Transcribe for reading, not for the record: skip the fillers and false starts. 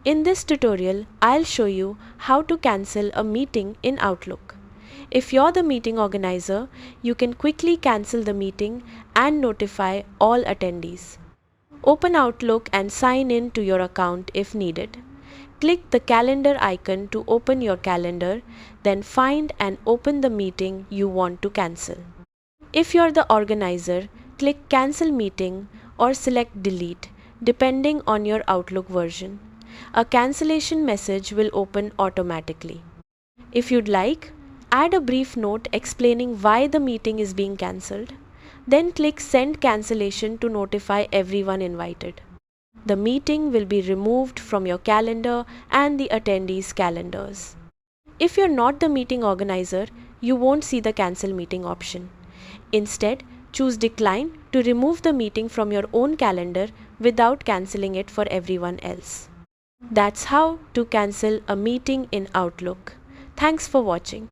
In this tutorial, I'll show you how to cancel a meeting in Outlook. If you're the meeting organizer, you can quickly cancel the meeting and notify all attendees. Open Outlook and sign in to your account if needed. Click the calendar icon to open your calendar, then find and open the meeting you want to cancel. If you're the organizer, click Cancel Meeting or select Delete, depending on your Outlook version. A cancellation message will open automatically. If you'd like, add a brief note explaining why the meeting is being cancelled. Then click Send Cancellation to notify everyone invited. The meeting will be removed from your calendar and the attendees' calendars. If you're not the meeting organizer, you won't see the cancel meeting option. Instead, choose Decline to remove the meeting from your own calendar without cancelling it for everyone else. That's how to cancel a meeting in Outlook. Thanks for watching.